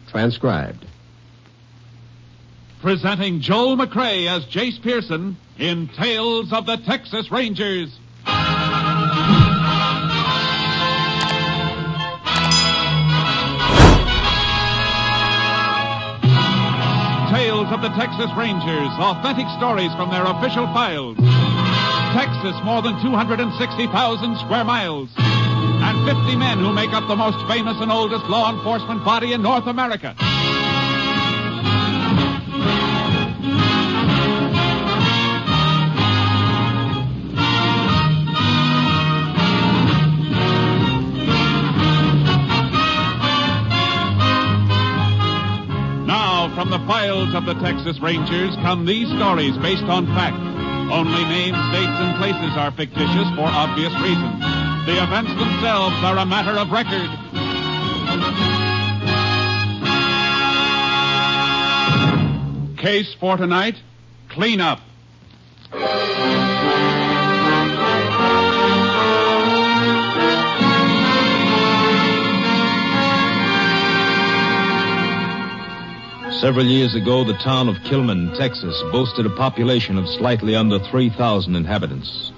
Transcribed. Presenting Joel McCrea as Jace Pearson in Tales of the Texas Rangers. Tales of the Texas Rangers, authentic stories from their official files. Texas, more than 260,000 square miles. And 50 men who make up the most famous and oldest law enforcement body in North America. Now, from the files of the Texas Rangers come these stories based on fact. Only names, dates, and places are fictitious for obvious reasons. The events themselves are a matter of record. Case for tonight, clean up. Several years ago, the town of Kilman, Texas, boasted a population of slightly under 3,000 inhabitants.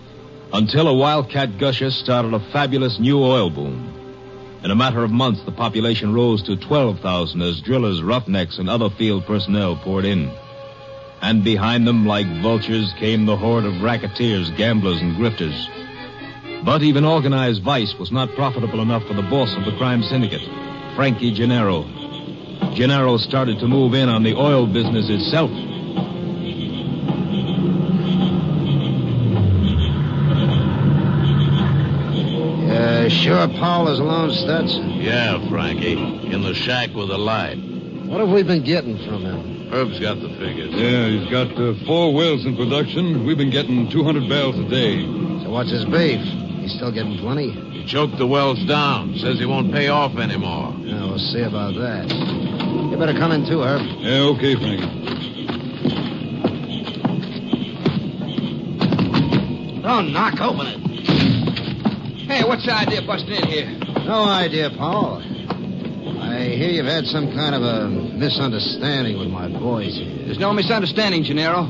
Until a wildcat gusher started a fabulous new oil boom. In a matter of months, the population rose to 12,000 as drillers, roughnecks, and other field personnel poured in. And behind them, like vultures, came the horde of racketeers, gamblers, and grifters. But even organized vice was not profitable enough for the boss of the crime syndicate, Frankie Gennaro. Gennaro started to move in on the oil business itself. Sure Paul is alone, Stetson? Yeah, Frankie. In the shack with the light. What have we been getting from him? Herb's got the figures. Yeah, he's got 4 wells in production. We've been getting 200 barrels a day. So what's his beef? He's still getting plenty? He choked the wells down. Says he won't pay off anymore. Yeah, we'll see about that. You better come in too, Herb. Yeah, okay, Frankie. Don't knock, open it. Hey, what's the idea of busting in here? No idea, Paul. I hear you've had some kind of a misunderstanding with my boys here. There's no misunderstanding, Gennaro.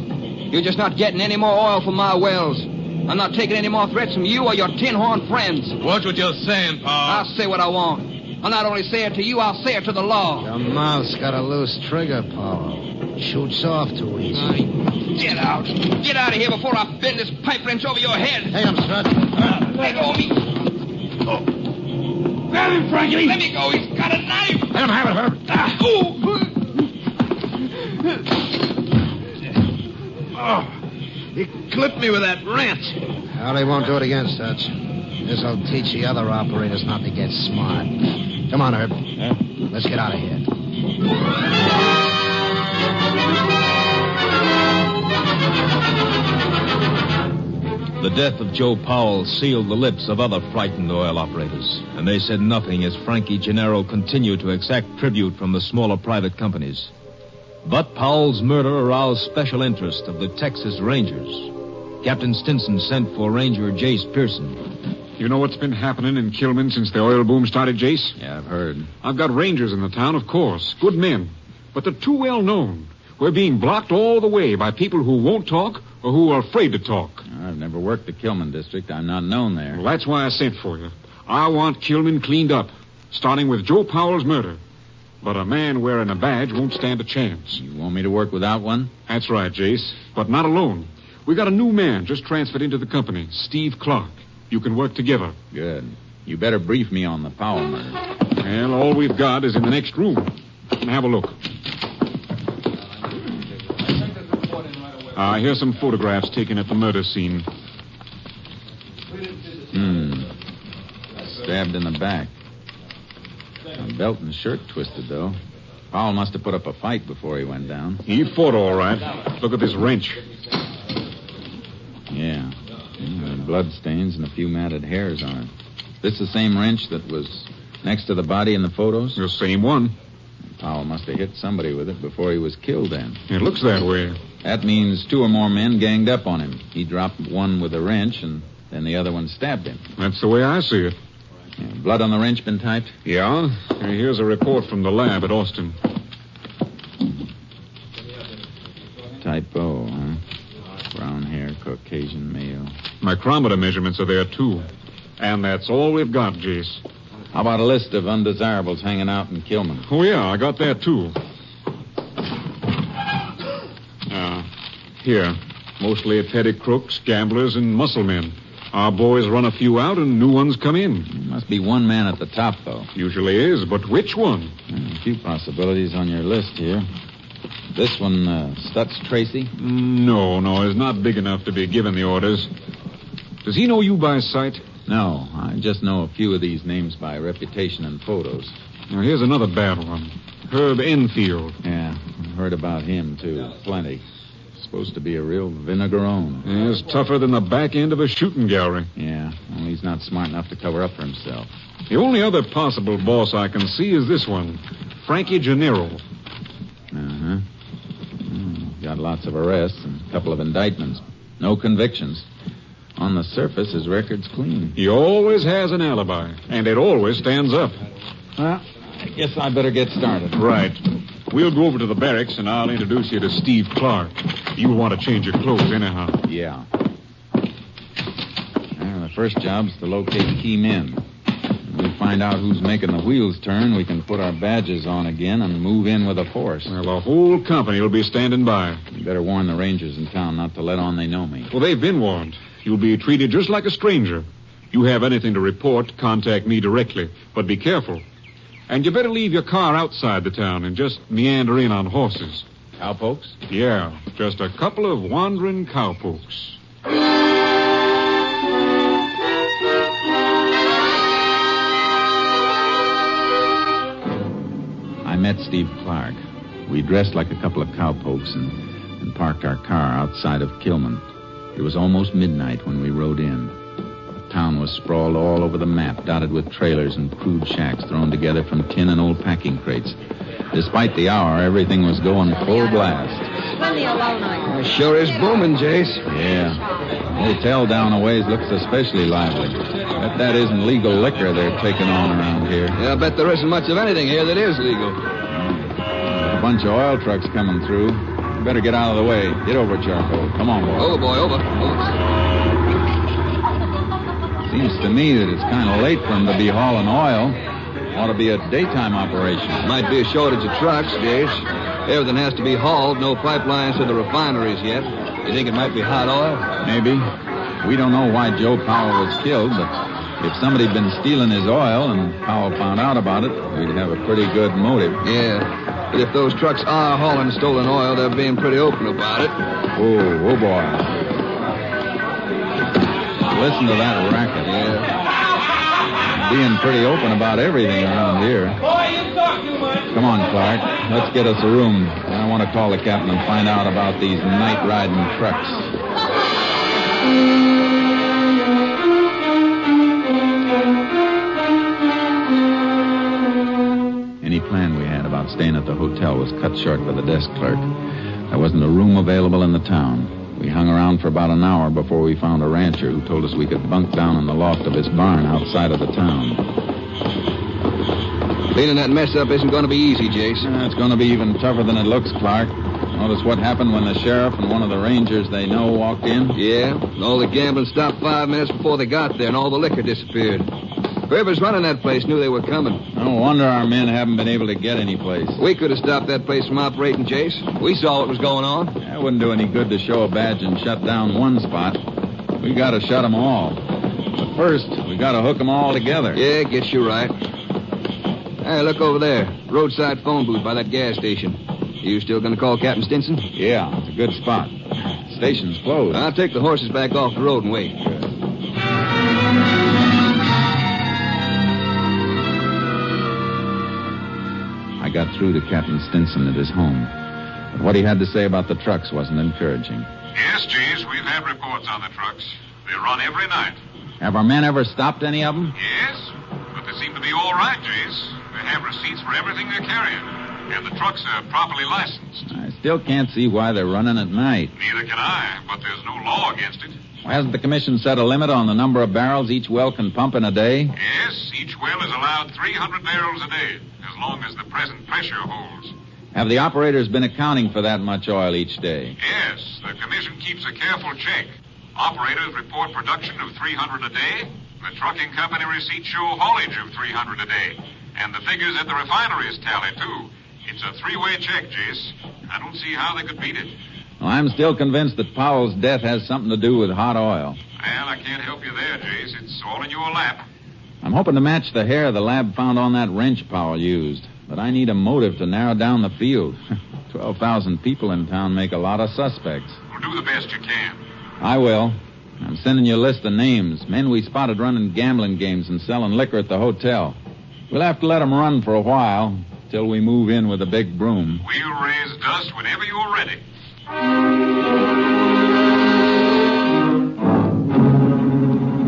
You're just not getting any more oil from my wells. I'm not taking any more threats from you or your tin-horn friends. Watch what you're saying, Paul. I'll say what I want. I'll not only say it to you, I'll say it to the law. Your mouth's got a loose trigger, Paul. Shoots off too easy. Get out. Get out of here before I bend this pipe wrench over your head. Take him, Strut. Let go of me. Oh. Grab him, Frankie. Let me go. He's got a knife. Let him have it, Herb. He clipped me with that wrench. Well, he won't do it again, Stutz. This'll teach the other operators not to get smart. Come on, Herb. Let's get out of here. The death of Joe Powell sealed the lips of other frightened oil operators, and they said nothing as Frankie Gennaro continued to exact tribute from the smaller private companies. But Powell's murder aroused special interest of the Texas Rangers. Captain Stinson sent for Ranger Jace Pearson. You know what's been happening in Kilman since the oil boom started, Jace? Yeah, I've heard. I've got rangers in the town, of course. Good men. But they're too well known. We're being blocked all the way by people who won't talk or who are afraid to talk. I've never worked the Kilman district. I'm not known there. Well, that's why I sent for you. I want Kilman cleaned up, starting with Joe Powell's murder. But a man wearing a badge won't stand a chance. You want me to work without one? That's right, Jace. But not alone. We got a new man just transferred into the company, Steve Clark. You can work together. Good. You better brief me on the Powell murder. Well, all we've got is in the next room. Have a look. Here's some photographs taken at the murder scene. Stabbed in the back. A belt and shirt twisted, though. Powell must have put up a fight before he went down. He fought all right. Look at this wrench. Yeah. Blood stains and a few matted hairs on it. This the same wrench that was next to the body in the photos? The same one. Powell must have hit somebody with it before he was killed then. It looks that way. That means 2 or more men ganged up on him. He dropped one with a wrench, and then the other one stabbed him. That's the way I see it. Yeah, blood on the wrench been typed? Yeah. Here's a report from the lab at Austin. Typo, huh? Brown hair, Caucasian male. Micrometer measurements are there, too. And that's all we've got, Jace. How about a list of undesirables hanging out in Kilman? Oh, yeah, I got that, too. Here. Mostly petty crooks, gamblers, and muscle men. Our boys run a few out and new ones come in. Must be one man at the top, though. Usually is, but which one? A few possibilities on your list here. This one, Stutz Tracy? No, he's not big enough to be given the orders. Does he know you by sight? No, I just know a few of these names by reputation and photos. Now, here's another bad one. Herb Enfield. Yeah, I've heard about him, too. Plenty. Supposed to be a real vinegarone. Yeah, he's tougher than the back end of a shooting gallery. Yeah, only he's not smart enough to cover up for himself. The only other possible boss I can see is this one, Frankie Gennaro. Uh-huh. Got lots of arrests and a couple of indictments. No convictions. On the surface, his record's clean. He always has an alibi, and it always stands up. Well, I guess I better get started. Right. We'll go over to the barracks, and I'll introduce you to Steve Clark. You'll want to change your clothes anyhow. Yeah. Well, the first job's to locate key men. When we find out who's making the wheels turn, we can put our badges on again and move in with a force. Well, the whole company will be standing by. You better warn the rangers in town not to let on they know me. Well, they've been warned. You'll be treated just like a stranger. You have anything to report, contact me directly. But be careful. And you better leave your car outside the town and just meander in on horses. Cowpokes? Yeah, just a couple of wandering cowpokes. I met Steve Clark. We dressed like a couple of cowpokes and parked our car outside of Kilman. It was almost midnight when we rode in. The town was sprawled all over the map, dotted with trailers and crude shacks thrown together from tin and old packing crates. Despite the hour, everything was going full blast. Sure is booming, Jace. Yeah. The hotel down a ways looks especially lively. Bet that isn't legal liquor they're taking on around here. Yeah, I bet there isn't much of anything here that is legal. A bunch of oil trucks coming through. You better get out of the way. Get over, Charco. Come on, boy. Over, boy, over. Seems to me that it's kind of late for them to be hauling oil. Ought to be a daytime operation. Might be a shortage of trucks, Jace. Everything has to be hauled. No pipelines to the refineries yet. You think it might be hot oil? Maybe. We don't know why Joe Powell was killed, but if somebody'd been stealing his oil and Powell found out about it, we'd have a pretty good motive. Yeah. But if those trucks are hauling stolen oil, they're being pretty open about it. Oh, boy. Listen to that racket. Yeah. Being pretty open about everything around here. Come on, Clark. Let's get us a room. Then I want to call the captain and find out about these night-riding trucks. Any plan we had about staying at the hotel was cut short by the desk clerk. There wasn't a room available in the town. We hung around for about an hour before we found a rancher who told us we could bunk down in the loft of his barn outside of the town. Cleaning that mess up isn't going to be easy, Jace. It's going to be even tougher than it looks, Clark. Notice what happened when the sheriff and one of the rangers they know walked in? Yeah, all the gambling stopped 5 minutes before they got there, and all the liquor disappeared. Whoever's running that place knew they were coming. No wonder our men haven't been able to get any place. We could have stopped that place from operating, Jace. We saw what was going on. It wouldn't do any good to show a badge and shut down one spot. We got to shut them all. But first, we got to hook them all together. Yeah, gets you right. Hey, look over there. Roadside phone booth by that gas station. You still going to call Captain Stinson? Yeah, it's a good spot. Station's closed. I'll take the horses back off the road and wait. Good. I got through to Captain Stinson at his home. But what he had to say about the trucks wasn't encouraging. Yes, Jace, we've had reports on the trucks. They run every night. Have our men ever stopped any of them? Yes, but they seem to be all right, Jace. They have receipts for everything they're carrying. And the trucks are properly licensed. I still can't see why they're running at night. Neither can I, but there's no law against it. Hasn't the commission set a limit on the number of barrels each well can pump in a day? Yes, each well is allowed 300 barrels a day, as long as the present pressure holds. Have the operators been accounting for that much oil each day? Yes, the commission keeps a careful check. Operators report production of 300 a day. The trucking company receipts show haulage of 300 a day. And the figures at the refineries tally, too. It's a three-way check, Jace. I don't see how they could beat it. Well, I'm still convinced that Powell's death has something to do with hot oil. Well, I can't help you there, Jace. It's all in your lap. I'm hoping to match the hair the lab found on that wrench Powell used. But I need a motive to narrow down the field. 12,000 people in town make a lot of suspects. Well, do the best you can. I will. I'm sending you a list of names. Men we spotted running gambling games and selling liquor at the hotel. We'll have to let them run for a while, till we move in with a big broom. We'll raise dust whenever you're ready.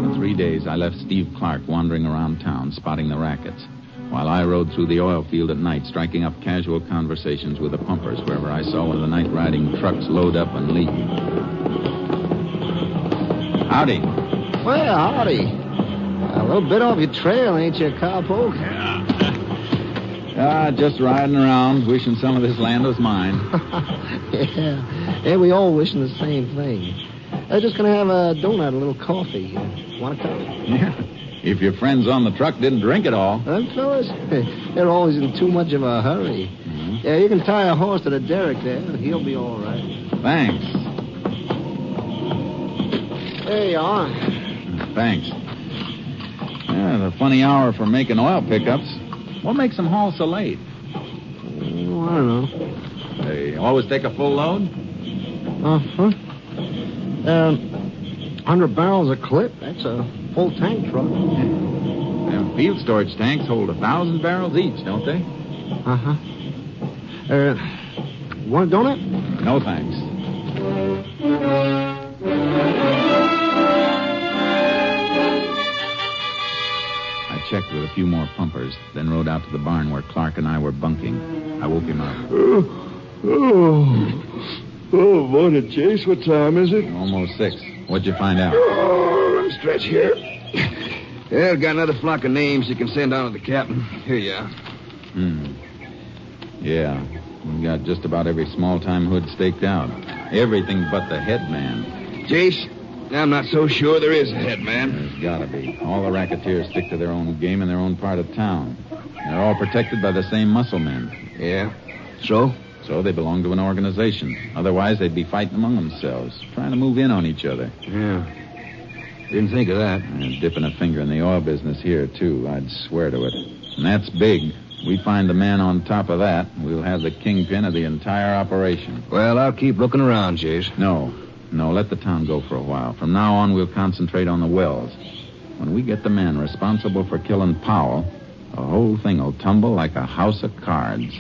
For 3 days, I left Steve Clark wandering around town, spotting the rackets, while I rode through the oil field at night, striking up casual conversations with the pumpers wherever I saw one of the night-riding trucks load up and leave. Howdy. Well, howdy. A little bit off your trail, ain't you, cowpoke? Just riding around, wishing some of this land was mine. Yeah, we all wishing the same thing. I'm just going to have a donut, a little coffee. Want a cup? Yeah, if your friends on the truck didn't drink it all. Them fellas, they're always in too much of a hurry. Mm-hmm. Yeah, you can tie a horse to the derrick there. He'll be all right. Thanks. There you are. Thanks. Yeah, it's a funny hour for making oil pickups. What makes them haul so late? Oh, I don't know. They always take a full load? Uh-huh. 100 barrels a clip. That's a full tank truck. Them field storage tanks hold 1,000 barrels each, don't they? Uh-huh. Want a donut? No, thanks. Checked with a few more pumpers, then rode out to the barn where Clark and I were bunking. I woke him up. Morning, Jace. What time is it? Almost 6. What'd you find out? Let me stretch here. Yeah, got another flock of names you can send on to the captain. Here you are. Yeah, we got just about every small-time hood staked out. Everything but the head man. Jace, I'm not so sure there is a head man. There's gotta be. All the racketeers stick to their own game in their own part of town. They're all protected by the same muscle men. Yeah. So? So they belong to an organization. Otherwise, they'd be fighting among themselves, trying to move in on each other. Yeah. Didn't think of that. And dipping a finger in the oil business here, too. I'd swear to it. And that's big. We find the man on top of that, we'll have the kingpin of the entire operation. Well, I'll keep looking around, Jace. No, let the town go for a while. From now on, we'll concentrate on the wells. When we get the man responsible for killing Powell, the whole thing will tumble like a house of cards.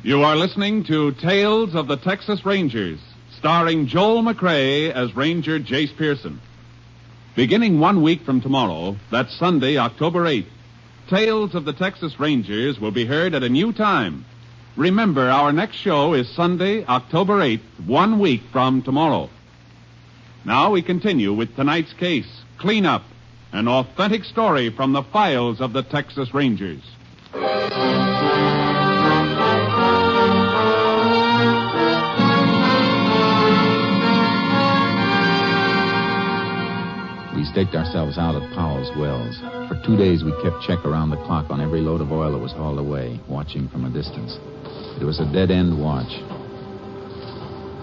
You are listening to Tales of the Texas Rangers, starring Joel McCrea as Ranger Jace Pearson. Beginning 1 week from tomorrow, that's Sunday, October 8th, Tales of the Texas Rangers will be heard at a new time. Remember, our next show is Sunday, October 8th, 1 week from tomorrow. Now we continue with tonight's case, Cleanup, an authentic story from the files of the Texas Rangers. We staked ourselves out at Powell's wells. For 2 days, we kept check around the clock on every load of oil that was hauled away, watching from a distance. It was a dead-end watch.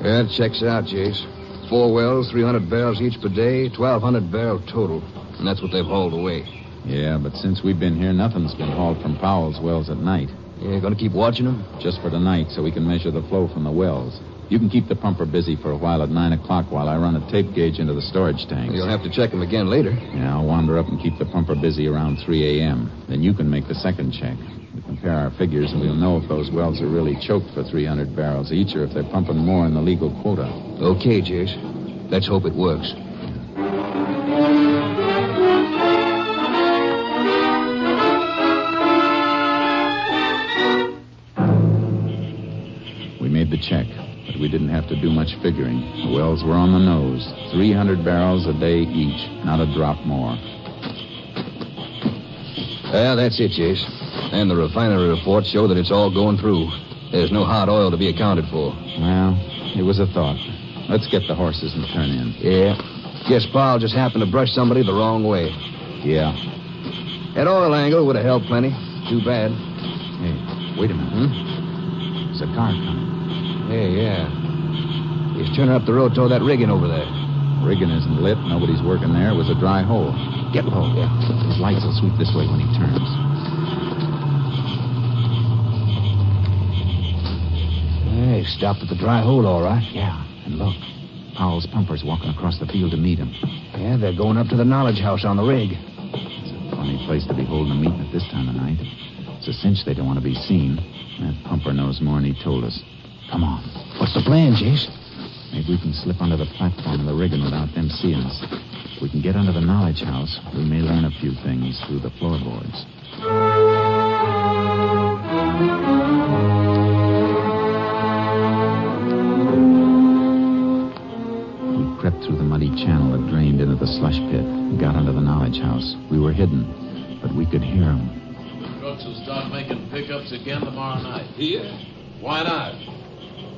Yeah, it checks out, Jace. 4 wells, 300 barrels each per day, 1,200 barrel total. And that's what they've hauled away. Yeah, but since we've been here, nothing's been hauled from Powell's wells at night. You gonna keep watching them? Just for tonight, so we can measure the flow from the wells. You can keep the pumper busy for a while at 9 o'clock while I run a tape gauge into the storage tanks. You'll have to check them again later. Yeah, I'll wander up and keep the pumper busy around 3 a.m. Then you can make the second check. We compare our figures, and we'll know if those wells are really choked for 300 barrels each or if they're pumping more in the legal quota. Okay, Jace. Let's hope it works. check. But we didn't have to do much figuring. The wells were on the nose. 300 barrels a day each. Not a drop more. Yeah, that's it, Jace. And the refinery reports show that it's all going through. There's no hot oil to be accounted for. Well, it was a thought. Let's get the horses and turn in. Yeah. Guess Paul just happened to brush somebody the wrong way. Yeah. That oil angle would have helped plenty. Too bad. Hey, wait a minute. There's a car coming. Yeah. He's turning up the road toward that rigging over there. Rigging isn't lit. Nobody's working there. It was a dry hole. Get low. Yeah. His lights will sweep this way when he turns. Hey, stopped at the dry hole, all right. Yeah, and look. Powell's pumpers walking across the field to meet him. Yeah, they're going up to the knowledge house on the rig. It's a funny place to be holding a meeting at this time of night. It's a cinch they don't want to be seen. That pumper knows more than he told us. Come on. What's the plan, Jace? Maybe we can slip under the platform of the rigging without them seeing us. If we can get under the knowledge house, we may learn a few things through the floorboards. We crept through the muddy channel that drained into the slush pit and got under the knowledge house. We were hidden, but we could hear them. Trucks will start making pickups again tomorrow night. Here? Why not?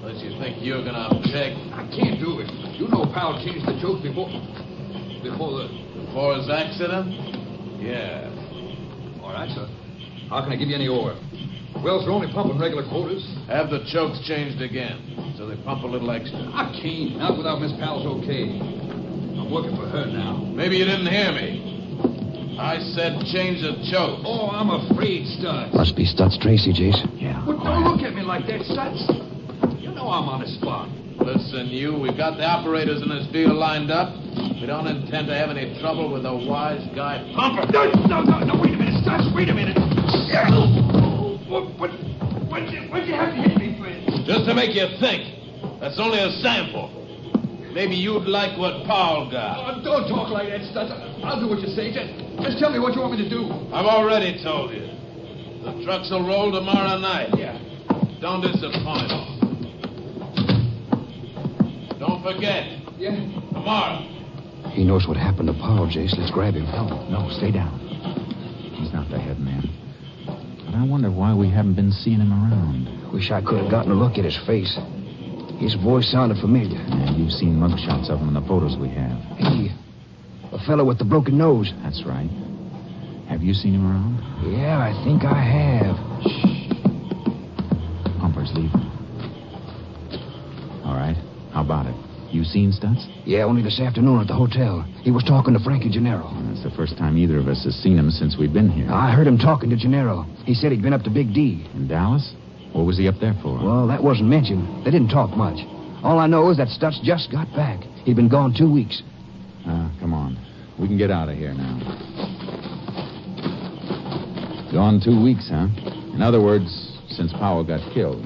Unless you think you're going to object. I can't do it. You know Powell changed the choke before Before his accident? Yeah. All right, sir. How can I give you any oil? Wells are only pumping regular quotas. Have the chokes changed again, so they pump a little extra. I can't. Not without Miss Powell's okay. I'm working for her now. Maybe you didn't hear me. I said change the chokes. Oh, I'm afraid, Stutz. Must be Stutz Tracy, Jace. Yeah. Well, don't look at me like that, Stutz. You know I'm on the spot. Listen, we've got the operators in this field lined up. We don't intend to have any trouble with a wise guy pumper. No, wait a minute, Stutz, wait a minute. What'd you have to hit me for? Just to make you think. That's only a sample. Maybe you'd like what Paul got. Oh, don't talk like that, Stutz. I'll do what you say. Just tell me what you want me to do. I've already told you. The trucks will roll tomorrow night. Yeah. Don't disappoint. Don't forget. Yeah. Tomorrow. He knows what happened to Paul, Jace. Let's grab him. No, stay down. He's not the head man. But I wonder why we haven't been seeing him around. Wish I could have gotten a look at his face. His voice sounded familiar. And you've seen mugshots of him in the photos we have. Hey, the fellow with the broken nose. That's right. Have you seen him around? Yeah, I think I have. Shh. Pumper's leaving. All right. How about it? You seen Stutz? Yeah, only this afternoon at the hotel. He was talking to Frankie Gennaro. Well, that's the first time either of us has seen him since we've been here. I heard him talking to Gennaro. He said he'd been up to Big D. In Dallas? What was he up there for? Well, that wasn't mentioned. They didn't talk much. All I know is that Stutz just got back. He'd been gone 2 weeks. Come on. We can get out of here now. Gone 2 weeks, huh? In other words, since Powell got killed.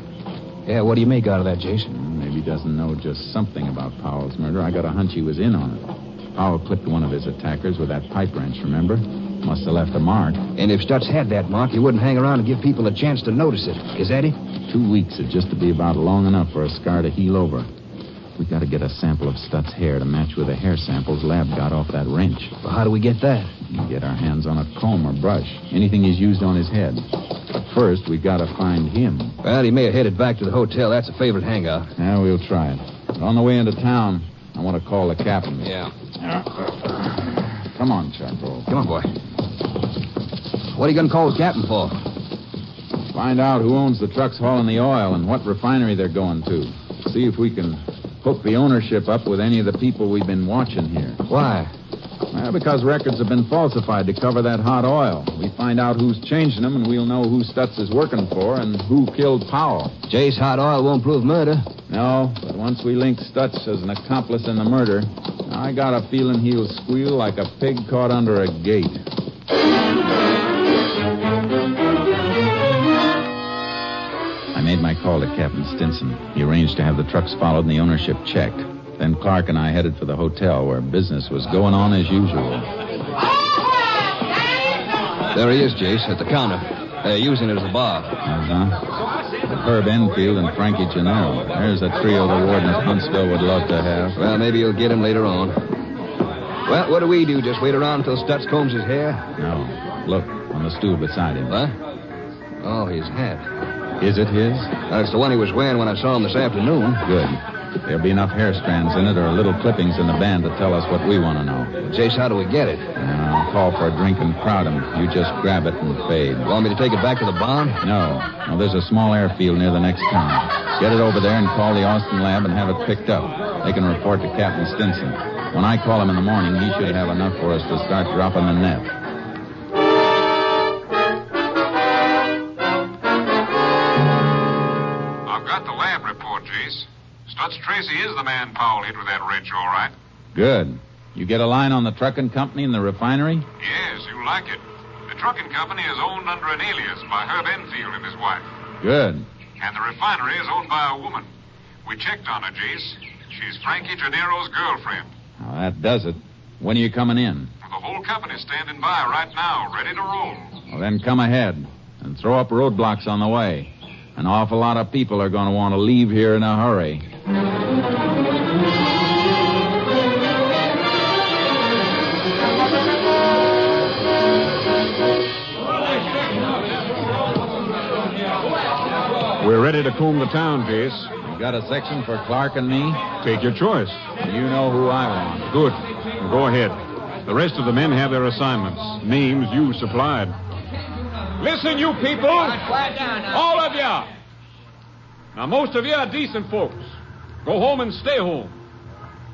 Yeah, what do you make out of that, Jason? Maybe he doesn't know just something about Powell's murder. I got a hunch he was in on it. Powell clipped one of his attackers with that pipe wrench, remember? Must have left a mark. And if Stutz had that mark, he wouldn't hang around and give people a chance to notice it. Is that it? 2 weeks would just to be about long enough for a scar to heal over. We got to get a sample of Stutz's hair to match with the hair samples Lab got off that wrench. Well, how do we get that? We get our hands on a comb or brush. Anything he's used on his head. But first, we got to find him. Well, he may have headed back to the hotel. That's a favorite hangout. Yeah, we'll try it. But on the way into town, I want to call the captain. Yeah. Come on, Charky. Come on, boy. What are you going to call the captain for? Find out who owns the trucks hauling the oil and what refinery they're going to. See if we can hook the ownership up with any of the people we've been watching here. Why? Well, because records have been falsified to cover that hot oil. We find out who's changing them, and we'll know who Stutz is working for and who killed Powell. Jace hot oil won't prove murder. No, but once we link Stutz as an accomplice in the murder, I got a feeling he'll squeal like a pig caught under a gate. I made my call to Captain Stinson. He arranged to have the trucks followed and the ownership checked. Then Clark and I headed for the hotel where business was going on as usual. There he is, Jace, at the counter. They're using it as a bar. Uh-huh. Herb Enfield and Frankie Gennaro. There's a trio the warden of Huntsville would love to have. Well, maybe you'll get him later on. Well, what do we do? Just wait around until Stutz combs his hair? No. Look, on the stool beside him. What? Oh, his hat. Is it his? That's the one he was wearing when I saw him this afternoon. Good. There'll be enough hair strands in it or little clippings in the band to tell us what we want to know. Jace, how do we get it? I'll call for a drink and crowd him. You just grab it and fade. You want me to take it back to the barn? No, there's a small airfield near the next town. Get it over there and call the Austin lab and have it picked up. They can report to Captain Stinson. When I call him in the morning, he should have enough for us to start dropping the net. Stutz Tracy is the man Powell hit with that wrench, all right. Good. You get a line on the trucking company and the refinery? Yes, you like it. The trucking company is owned under an alias by Herb Enfield and his wife. Good. And the refinery is owned by a woman. We checked on her, Jace. She's Frankie Gennaro's girlfriend. Now, that does it. When are you coming in? The whole company's standing by right now, ready to roll. Well, then come ahead and throw up roadblocks on the way. An awful lot of people are going to want to leave here in a hurry. We're ready to comb the town, Jace. You got a section for Clark and me? Take your choice. You know who I want. Good. Well, go ahead. The rest of the men have their assignments. Names you supplied. Listen, you people. All of you. Now, most of you are decent folks. Go home and stay home.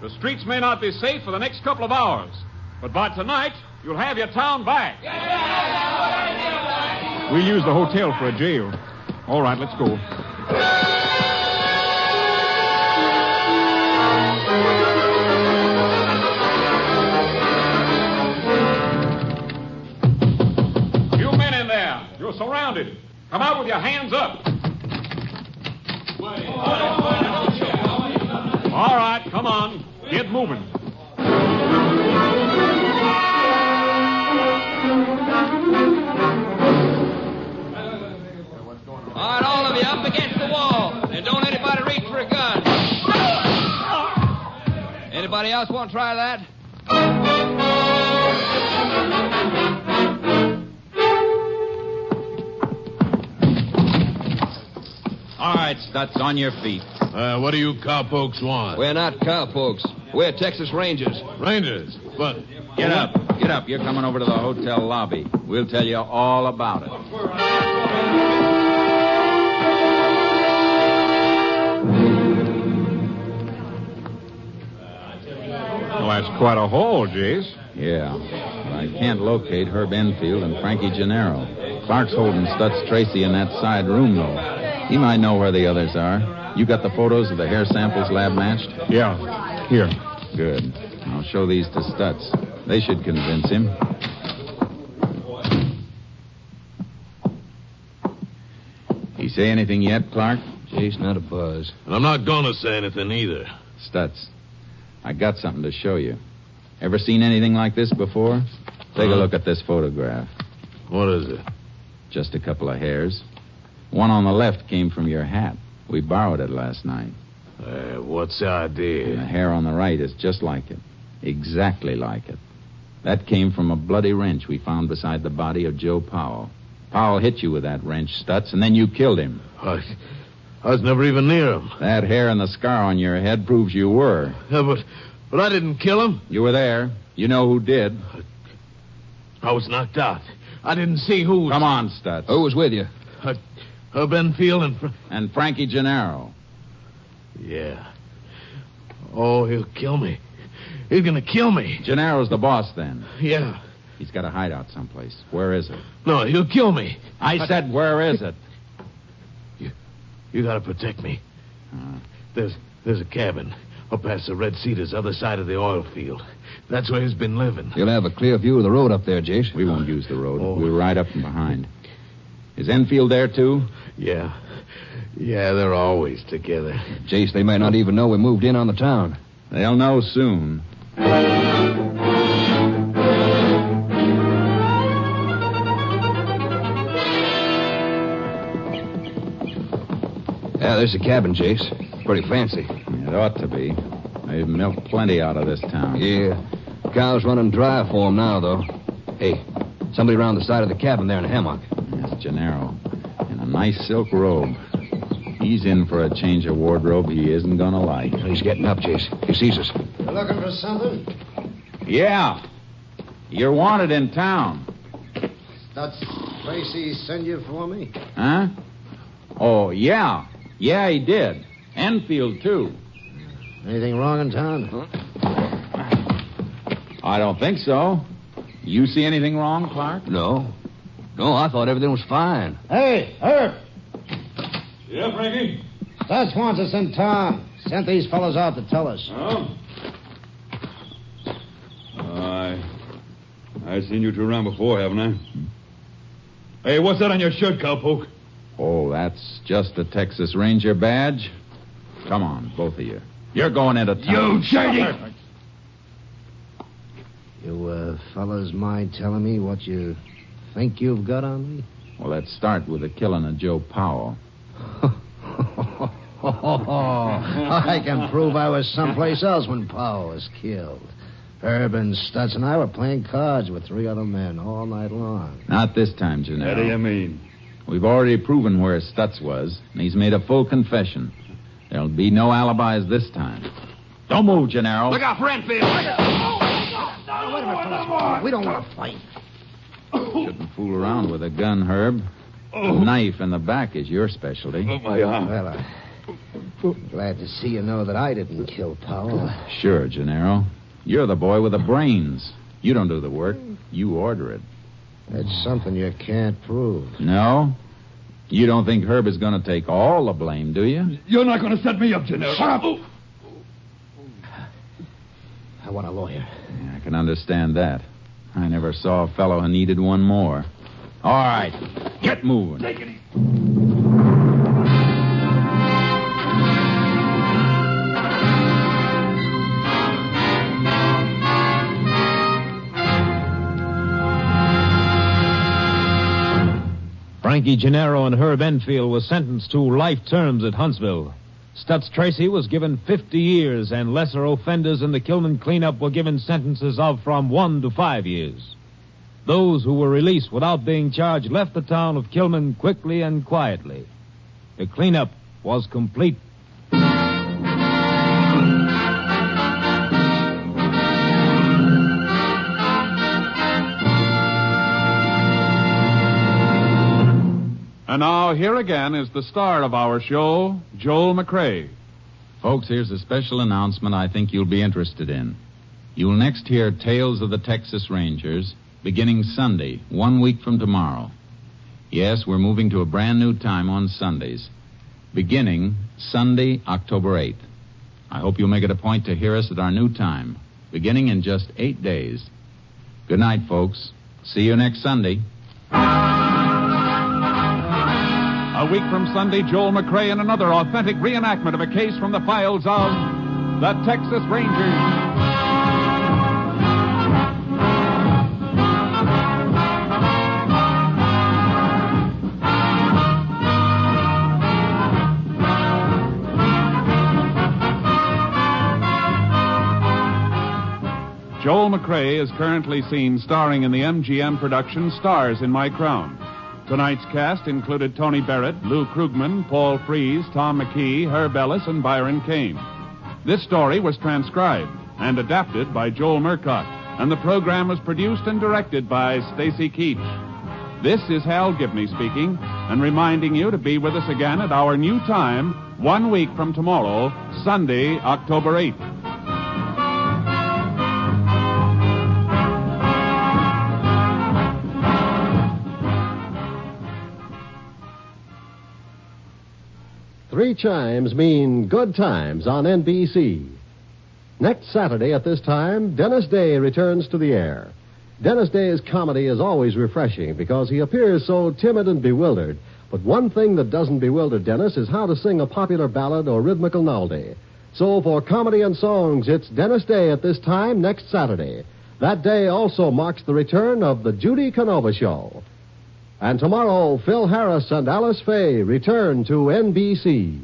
The streets may not be safe for the next couple of hours, but by tonight, you'll have your town back. We use the hotel for a jail. All right, let's go. You men in there, you're surrounded. Come out with your hands up. All right, come on. Get moving. All right, all of you up against the wall. And don't anybody reach for a gun. Anybody else want to try that? All right, Stutz, on your feet. What do you cowpokes want? We're not cowpokes. We're Texas Rangers. Rangers? But... Get up. Get up. You're coming over to the hotel lobby. We'll tell you all about it. Well, that's quite a haul, Jace. Yeah. But I can't locate Herb Enfield and Frankie Gennaro. Clark's holding Stutz Tracy in that side room, though. He might know where the others are. You got the photos of the hair samples lab matched? Yeah. Here. Good. I'll show these to Stutz. They should convince him. He say anything yet, Clark? Jace, not a buzz. And I'm not going to say anything either. Stutz, I got something to show you. Ever seen anything like this before? Take a look at this photograph. What is it? Just a couple of hairs. One on the left came from your hat. We borrowed it last night. What's the idea? And the hair on the right is just like it. Exactly like it. That came from a bloody wrench we found beside the body of Joe Powell. Powell hit you with that wrench, Stutz, and then you killed him. I was never even near him. That hair and the scar on your head proves you were. Yeah, but I didn't kill him. You were there. You know who did. I was knocked out. I didn't see who. Come on, Stutz. Who was with you? Herb Enfield and Frankie Gennaro. Yeah. Oh, he'll kill me. He's going to kill me. Gennaro's the boss, then? Yeah. He's got a hideout someplace. Where is it? No, he'll kill me. I said, where is it? You got to protect me. There's a cabin up past the Red Cedars, other side of the oil field. That's where he's been living. You'll have a clear view of the road up there, Jace. We won't use the road. We'll ride up from behind. Is Enfield there, too? Yeah. Yeah, they're always together. Jace, they might not even know we moved in on the town. They'll know soon. There's the cabin, Jace. Pretty fancy. It ought to be. They've milked plenty out of this town. Yeah. Cow's running dry for him now, though. Hey, somebody around the side of the cabin there in a hammock. That's Gennaro. In a nice silk robe. He's in for a change of wardrobe he isn't going to like. He's getting up, Jace. He sees us. You looking for something? Yeah. You're wanted in town. That's Tracy send you for me? Huh? Oh, yeah. Yeah, he did. Enfield, too. Anything wrong in town? I don't think so. You see anything wrong, Clark? No. No, I thought everything was fine. Hey, Herb. Yeah, Frankie? Stats wants us in town. Sent these fellows out to tell us. Oh? I've seen you two around before, haven't I? Hey, what's that on your shirt, cowpoke? Oh, that's just a Texas Ranger badge. Come on, both of you. You're going into town. You shady! You, fellas mind telling me what you think you've got on me? Well, let's start with the killing of Joe Powell. I can prove I was someplace else when Powell was killed. Herb and Stutz and I were playing cards with 3 other men all night long. Not this time, Gennaro. What do you mean? We've already proven where Stutz was, and he's made a full confession. There'll be no alibis this time. Don't move, Gennaro. Look out for Enfield. Wait a minute, fellas. We don't want to fight. Shouldn't fool around with a gun, Herb. A knife in the back is your specialty. Oh, my arm. Well, I'm glad to see you know that I didn't kill Powell. Sure, Gennaro. You're the boy with the brains. You don't do the work. You order it. That's something you can't prove. No? You don't think Herb is going to take all the blame, do you? You're not going to set me up, Gennaro. Shut up! I want a lawyer. Yeah, I can understand that. I never saw a fellow who needed one more. All right. Get moving. Take it easy. Frankie Gennaro and Herb Enfield were sentenced to life terms at Huntsville. Stutz Tracy was given 50 years, and lesser offenders in the Kilman cleanup were given sentences of from 1 to 5 years. Those who were released without being charged left the town of Kilman quickly and quietly. The cleanup was complete. And now, here again is the star of our show, Joel McCrea. Folks, here's a special announcement I think you'll be interested in. You'll next hear Tales of the Texas Rangers, beginning Sunday, 1 week from tomorrow. Yes, we're moving to a brand new time on Sundays, beginning Sunday, October 8th. I hope you'll make it a point to hear us at our new time, beginning in just 8 days. Good night, folks. See you next Sunday. A week from Sunday, Joel McCrea in another authentic reenactment of a case from the files of the Texas Rangers. Joel McCrea is currently seen starring in the MGM production Stars in My Crown. Tonight's cast included Tony Barrett, Lou Krugman, Paul Frees, Tom McKee, Herb Ellis, and Byron Kane. This story was transcribed and adapted by Joel Murcott, and the program was produced and directed by Stacy Keach. This is Hal Gibney speaking, and reminding you to be with us again at our new time, 1 week from tomorrow, Sunday, October 8th. Three chimes mean good times on NBC. Next Saturday at this time, Dennis Day returns to the air. Dennis Day's comedy is always refreshing because he appears so timid and bewildered. But one thing that doesn't bewilder Dennis is how to sing a popular ballad or rhythmical melody. So for comedy and songs, it's Dennis Day at this time next Saturday. That day also marks the return of the Judy Canova Show. And tomorrow, Phil Harris and Alice Faye return to NBC.